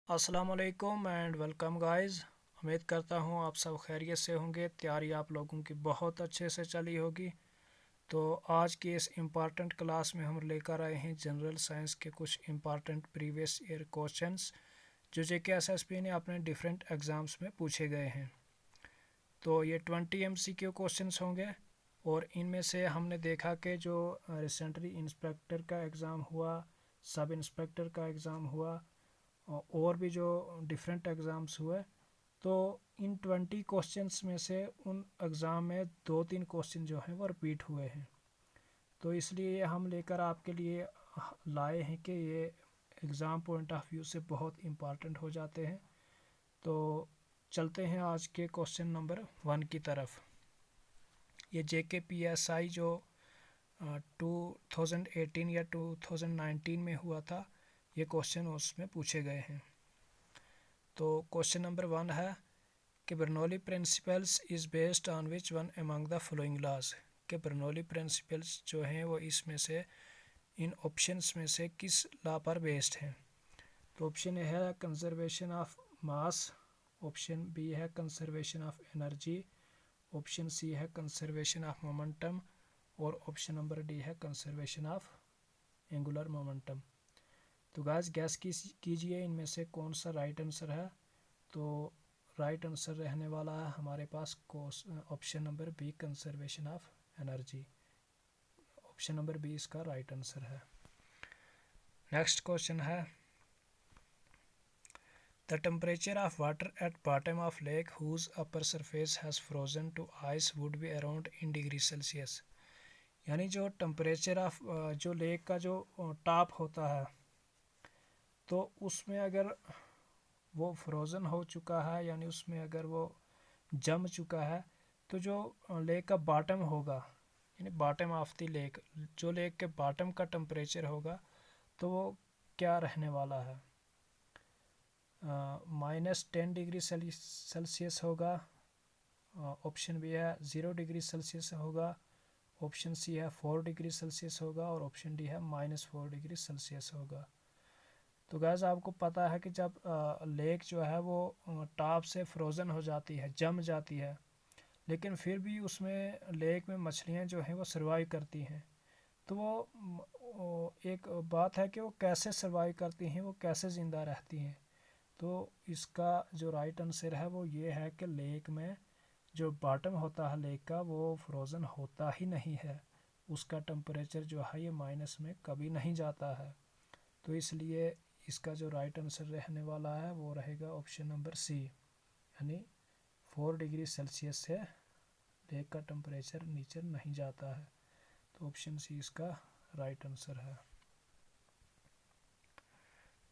अस्सलाम वालेकुम and welcome guys. उम्मीद करता हूँ आप सब खैरियत से होंगे। तैयारी आप लोगों की बहुत अच्छे से चली होगी। तो आज की इस इम्पॉर्टेंट क्लास में हम लेकर आए हैं जनरल साइंस के कुछ इम्पॉर्टेंट प्रीवियस ईयर क्वेश्चंस जो जेके एसएसपी ने अपने डिफरेंट एग्ज़ाम्स में पूछे गए हैं। तो ये 20 एमसीक्यू क्वेश्चंस होंगे और इनमें से हमने देखा कि जो रिसेंटली इंस्पेक्टर का एग्ज़ाम हुआ, सब इंस्पेक्टर का एग्ज़ाम हुआ और भी जो डिफरेंट एग्ज़ाम्स हुए, तो इन 20 क्वेश्चंस में से उन एग्ज़ाम में 2-3 क्वेश्चन जो हैं वो रिपीट हुए हैं। तो इसलिए हम लेकर आपके लिए लाए हैं कि ये एग्ज़ाम पॉइंट ऑफ व्यू से बहुत इम्पॉर्टेंट हो जाते हैं। तो चलते हैं आज के क्वेश्चन नंबर 1 की तरफ। ये JKPSI जो 2018 या 2019 में हुआ था, ये क्वेश्चन उसमें पूछे गए हैं। तो क्वेश्चन नंबर 1 है कि Bernoulli principles is based on which one among the following laws. के बर्नौली प्रिंसिपल्स जो हैं वो इसमें से इन ऑप्शंस में से किस लॉ पर बेस्ड हैं। तो ऑप्शन ए है conservation of mass, option B है conservation of energy, option C है कंजर्वेशन ऑफ मोमेंटम और ऑप्शन नंबर डी है कंजर्वेशन ऑफ एंगुलर मोमेंटम। तो गाइस गैस कीजिए इनमें से कौन सा राइट आंसर है। तो राइट आंसर रहने वाला है हमारे पास option number B conservation of energy. Option number B इसका राइट आंसर है। नेक्स्ट क्वेश्चन है the temperature of water at bottom of lake whose upper surface has frozen to ice would be around in degree Celsius. यानी जो temperature of जो lake का जो top होता है, तो उसमें अगर वो फ्रोज़न हो चुका है, यानी उसमें अगर वो जम चुका है, तो जो लेक का बॉटम होगा, यानी बॉटम ऑफ द लेक, जो लेक के बॉटम का टेम्परेचर होगा, तो वो क्या रहने वाला है। -10 डिग्री सेल्सियस होगा, ऑप्शन बी है 0 डिग्री सेल्सियस होगा, ऑप्शन सी है 4 डिग्री सेल्सियस होगा और ऑप्शन डी है -4 डिग्री सेल्सियस होगा। तो गैस आपको पता है कि जब लेक जो है वो टॉप से फ्रोज़न हो जाती है, जम जाती है, लेकिन फिर भी उसमें लेक में मछलियाँ जो हैं वो सर्वाइव करती हैं। तो वो एक बात है कि वो कैसे सर्वाइव करती हैं, वो कैसे ज़िंदा रहती हैं। तो इसका जो राइट आंसर है वो ये है कि लेक में जो बॉटम होता है लेक का, वो फ्रोज़न होता ही नहीं है। उसका टेम्परेचर जो है ये माइनस में कभी नहीं जाता है। तो इसलिए इसका जो राइट आंसर रहने वाला है वो रहेगा ऑप्शन नंबर सी, यानी 4 डिग्री सेल्सियस से लेक का टेम्परेचर नीचे नहीं जाता है। तो ऑप्शन सी इसका राइट आंसर है।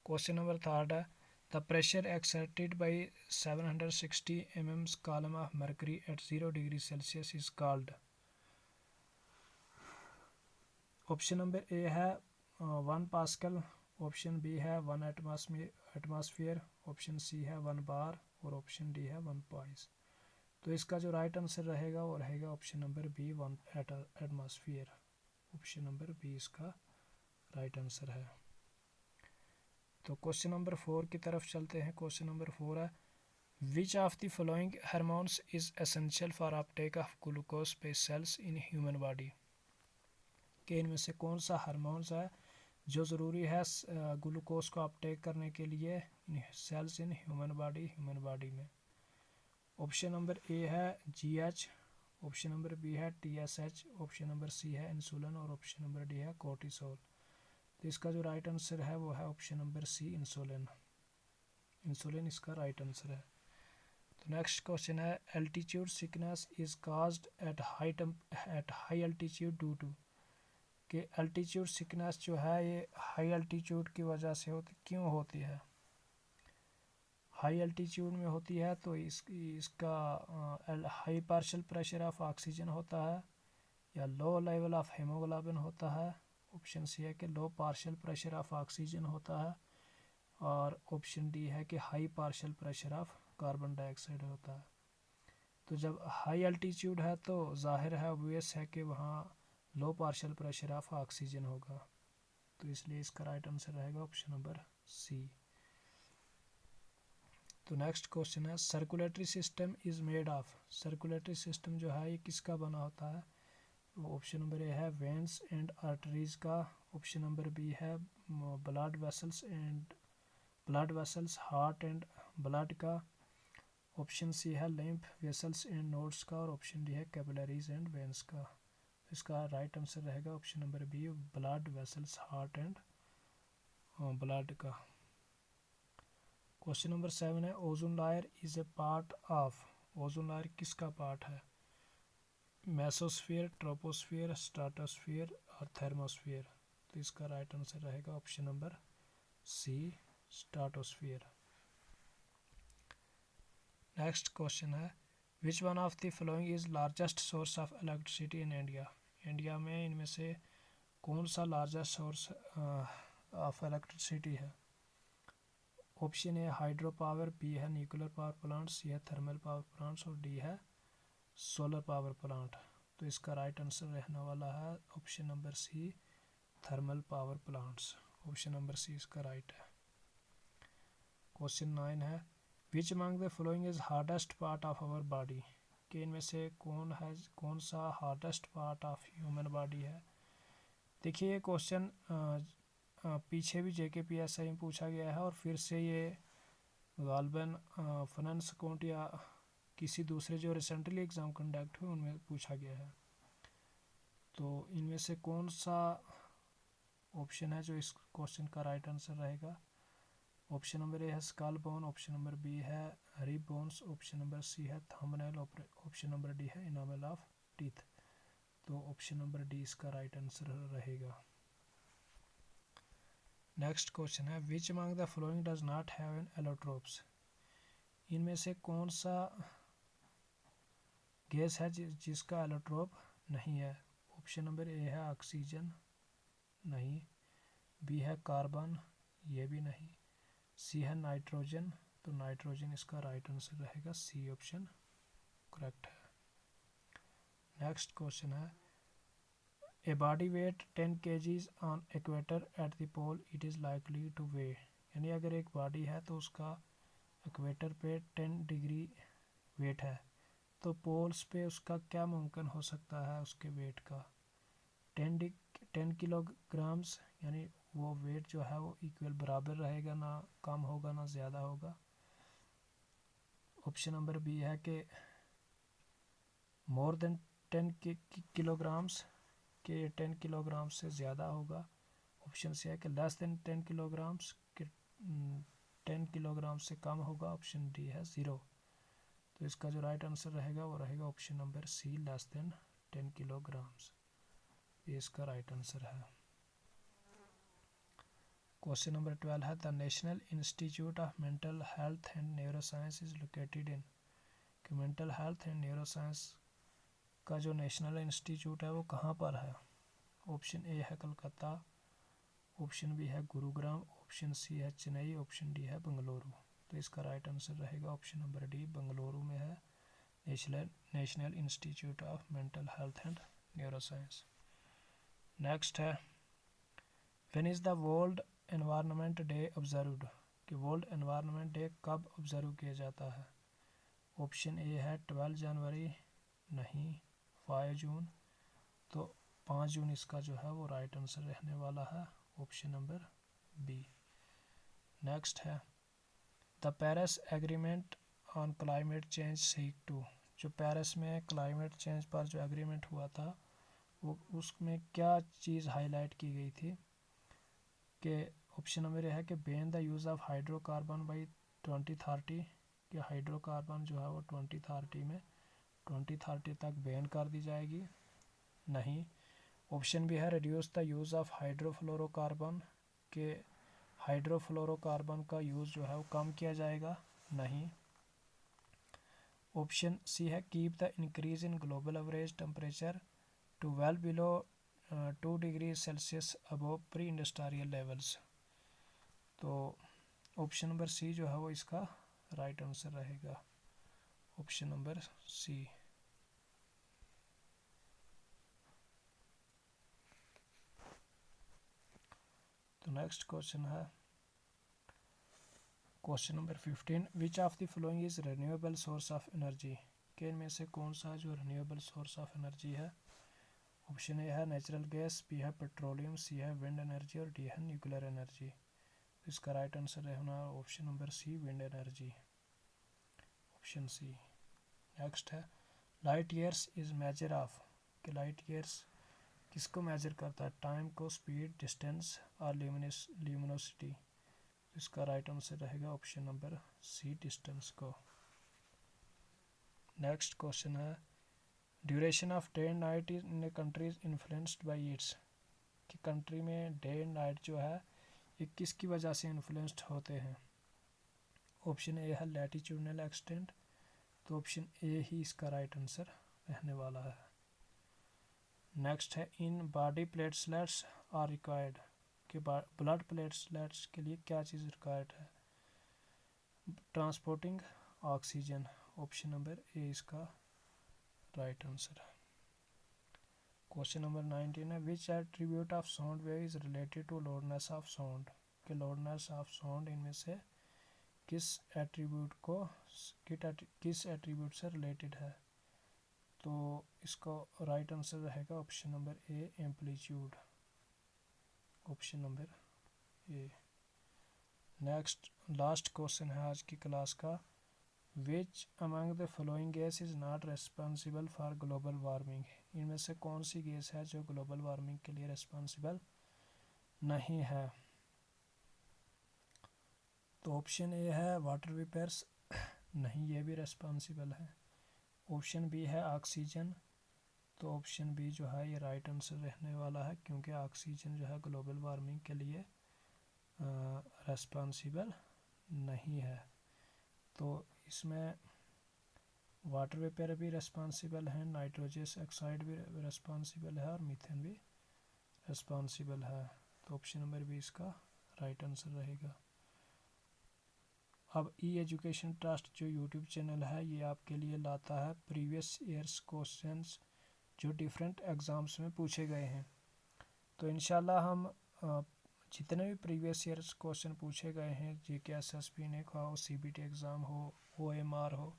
क्वेश्चन नंबर 3 है the pressure exerted by 760 mm column of mercury at 0 degree Celsius is called. Option number A है 1 पास्कल, ऑप्शन बी है 1 एटमॉस्फेयर, ऑप्शन सी है 1 बार और ऑप्शन डी है 1 पाइस। तो इसका जो राइट आंसर रहेगा वो रहेगा option number B 1 atmosphere. Option number B इसका राइट आंसर है। तो क्वेश्चन नंबर 4 की तरफ चलते हैं। क्वेश्चन नंबर 4 है which of the following hormones is essential for uptake of glucose by cells in human body. के इनमें से कौन सा हार्मोन्स है जो ज़रूरी है ग्लूकोज को अपटेक करने के लिए सेल्स इन ह्यूमन बॉडी में। ऑप्शन नंबर ए है GH, ऑप्शन नंबर बी है TSH, ऑप्शन नंबर सी है इंसुलिन और ऑप्शन नंबर डी है कोर्टिसोल। तो इसका जो राइट आंसर है वो है option number C insulin. Insulin इसका राइट आंसर है। तो नेक्स्ट क्वेश्चन है altitude sickness is caused at high altitude due to. कि एल्टीट्यूड सिकनेस जो है ये हाई एल्टीट्यूड की वजह से क्यों होती है। हाई एल्टीट्यूड में होती है तो इसका high partial pressure of oxygen होता है या लो लेवल ऑफ हेमोग्लोबिन होता है। ऑप्शन सी है कि लो पार्शियल प्रेशर ऑफ ऑक्सीजन होता है और ऑप्शन डी है कि high partial pressure of carbon dioxide होता है। तो जब हाई एल्टीट्यूड है तो जाहिर है ऑब्वियस है कि वहाँ लो पार्शियल प्रेशर ऑफ ऑक्सीजन होगा। तो इसलिए इसका राइट आंसर रहेगा ऑप्शन नंबर सी। तो नेक्स्ट क्वेश्चन है circulatory system is made of, circulatory system जो है ये किसका बना होता है? ऑप्शन नंबर ए है वेन्स एंड आर्टरीज का, ऑप्शन नंबर बी है blood vessels heart and blood का, ऑप्शन सी है लिम्फ वेसल्स एंड नोड्स का, और ऑप्शन डी है कैपिलरीज एंड वेन्स का। इसका राइट आंसर रहेगा option number B blood vessels heart and blood का। क्वेश्चन नंबर 7 है ozone layer is a part of, ozone layer किसका पार्ट है? मेसोस्फीयर, ट्रोपोस्फीयर, स्ट्रेटोस्फीयर और थर्मोस्फीयर। तो इसका राइट आंसर रहेगा option number C stratosphere. Next question है which one of the following is largest source of electricity in India, India में इनमें से कौन सा लार्जेस्ट सोर्स ऑफ इलेक्ट्रिसिटी है? Option A hydro power, B है न्यूक्लियर पावर प्लांट, सी है thermal power plants और डी है सोलर पावर प्लांट। तो इसका राइट आंसर रहने वाला है option number C thermal power plants. Option number C इसका राइट है। क्वेश्चन 9 है which among the following is hardest part of our body, कि इनमें से कौन सा hardest part of human body है? देखिए ये क्वेश्चन पीछे भी JKPSI में पूछा गया है और फिर से ये गालबन फाइनेंस अकाउंट या किसी दूसरे जो रिसेंटली एग्ज़ाम कंडक्ट हुए उनमें पूछा गया है। तो इनमें से कौन सा ऑप्शन है जो इस क्वेश्चन का राइट आंसर रहेगा? ऑप्शन नंबर ए है skull bone, option number B है rib bones, option number C है थंबनेल, ऑप्शन नंबर डी है इनामल ऑफ टीथ। तो ऑप्शन नंबर डी इसका राइट आंसर रहेगा। नेक्स्ट क्वेश्चन है which among the following does not have an allotropes, इनमें से कौन सा गैस है जिसका एलोट्रोप नहीं है? ऑप्शन नंबर ए है ऑक्सीजन, नहीं, बी है कार्बन, ये भी नहीं, सी है नाइट्रोजन, तो नाइट्रोजन इसका राइट आंसर रहेगा, सी ऑप्शन करेक्ट है। नेक्स्ट क्वेश्चन है a body weight 10 kg on equator at the pole it is likely to weigh, यानी अगर एक बॉडी है तो उसका इक्वेटर पे 10 डिग्री वेट है, तो पोल्स पे उसका क्या मुमकिन हो सकता है उसके वेट का? 10 किलोग्राम्स, यानी वो वेट जो है वो इक्वल बराबर रहेगा, ना कम होगा ना ज़्यादा होगा। ऑप्शन नंबर बी है कि मोर देन 10 किलोग्राम्स, के 10 किलोग्राम से ज़्यादा होगा। ऑप्शन सी है कि लेस देन 10 किलोग्राम्स, के 10 किलोग्राम से कम होगा। ऑप्शन डी है 0। तो इसका जो राइट आंसर रहेगा वो रहेगा option number C less than 10 kilograms, ये इसका राइट आंसर है। क्वेश्चन नंबर 12 है the national institute of mental health and neuroscience is located in, कि मेंटल हेल्थ एंड न्यूरोसाइंस का जो नेशनल इंस्टीट्यूट है वो कहाँ पर है? ऑप्शन ए है कलकत्ता, ऑप्शन बी है गुरुग्राम, ऑप्शन सी है चेन्नई, ऑप्शन डी है बेंगलुरु। तो इसका राइट आंसर रहेगा ऑप्शन नंबर डी बेंगलुरु में है national institute of mental health and neuroscience. Next है when is the world environment day observed, कि वर्ल्ड एनवायरनमेंट डे कब ऑब्जर्व किया जाता है? ऑप्शन ए है 12 जनवरी, नहीं 5 जून, तो 5 जून इसका जो है वो राइट आंसर रहने वाला है, ऑप्शन नंबर बी। नेक्स्ट है the Paris agreement on climate change seek to, जो पेरिस में क्लाइमेट चेंज पर जो एग्रीमेंट हुआ था वो उसमें क्या चीज़ हाईलाइट की गई थी? कि ऑप्शन नंबर है कि ban the use of hydrocarbon by 2030, कि हाइड्रोकार्बन जो है वो 2030 तक बैन कर दी जाएगी, नहीं। ऑप्शन भी है reduce the use of hydrofluorocarbon, के हाइड्रोफ्लोरोकार्बन का यूज़ जो है वो कम किया जाएगा, नहीं। ऑप्शन सी है keep the increase in global average temperature to well below 2 degree Celsius above pre industrial levels. तो ऑप्शन नंबर सी जो है वो इसका राइट आंसर रहेगा, ऑप्शन नंबर सी। तो नेक्स्ट क्वेश्चन है question number 15, which of the following is renewable source of energy, के इनमें से कौन सा जो रिन्यूएबल सोर्स ऑफ एनर्जी है। ऑप्शन ए है नेचुरल गैस, बी है पेट्रोलियम, सी है विंड एनर्जी और डी है न्यूक्लियर एनर्जी। इसका राइट आंसर रहना option number C, wind energy, option C. Next है light years is measure of, कि लाइट ईयर्स किसको मेजर करता है, टाइम को, स्पीड, डिस्टेंस और ल्यूमिनोसिटी। इसका राइट आंसर रहेगा ऑप्शन नंबर सी, डिस्टेंस को। नेक्स्ट क्वेश्चन है duration of day and night in a country is influenced by its, कि कंट्री में डे एंड नाइट जो है ये किसकी वजह से इन्फ्लुएंस्ड होते हैं। ऑप्शन ए है लैटिट्यूडनल एक्सटेंट, तो ऑप्शन ए ही इसका राइट आंसर रहने वाला है। नेक्स्ट है in body platelets are required, कि ब्लड प्लेटलेट्स के लिए क्या चीज़ रिक्वायर्ड है, transporting oxygen, option number A इसका राइट आंसर है। क्वेश्चन नंबर 19 है which attribute of sound wave is related to loudness of sound, कि लाउडनेस ऑफ साउंड इनमें से किस एट्रीब्यूट से रिलेटेड है। तो इसका राइट आंसर रहेगा ऑप्शन नंबर ए, एम्पलीट्यूड, ऑप्शन नंबर ए। नेक्स्ट लास्ट क्वेश्चन है आज की क्लास का, विच among the following gas is not responsible for global warming, इनमें से कौन सी गैस है जो ग्लोबल वार्मिंग के लिए रेस्पॉन्सिबल नहीं है। तो ऑप्शन ए है वाटर वेपर्स, नहीं ये भी रेस्पॉन्सिबल है। ऑप्शन बी है ऑक्सीजन, तो ऑप्शन बी जो है ये राइट आंसर रहने वाला है, क्योंकि ऑक्सीजन जो है ग्लोबल वार्मिंग के लिए रेस्पॉन्सिबल नहीं है। तो इसमें वाटर वेपर भी रेस्पॉन्सिबल है, नाइट्रोजन ऑक्साइड भी रेस्पॉन्सिबल है और मीथेन भी रेस्पॉन्सिबल है। तो ऑप्शन नंबर बी इसका राइट आंसर रहेगा। अब ई एजुकेशन ट्रस्ट जो यूट्यूब चैनल है ये आपके लिए लाता है प्रीवियस ईयर्स क्वेश्चंस जो डिफरेंट एग्ज़ाम्स में पूछे गए हैं। तो इंशाल्लाह हम जितने भी प्रीवियस ईयर्स क्वेश्चन पूछे गए हैं, जेके एसएसबी ने का हो, सीबीटी एग्ज़ाम हो, ओएमआर हो,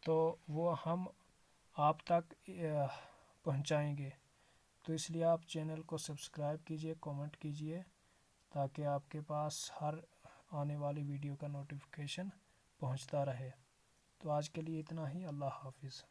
तो वो हम आप तक पहुंचाएंगे। तो इसलिए आप चैनल को सब्सक्राइब कीजिए, कमेंट कीजिए, ताकि आपके पास हर आने वाली वीडियो का नोटिफिकेशन पहुंचता रहे। तो आज के लिए इतना ही, अल्लाह हाफिज़।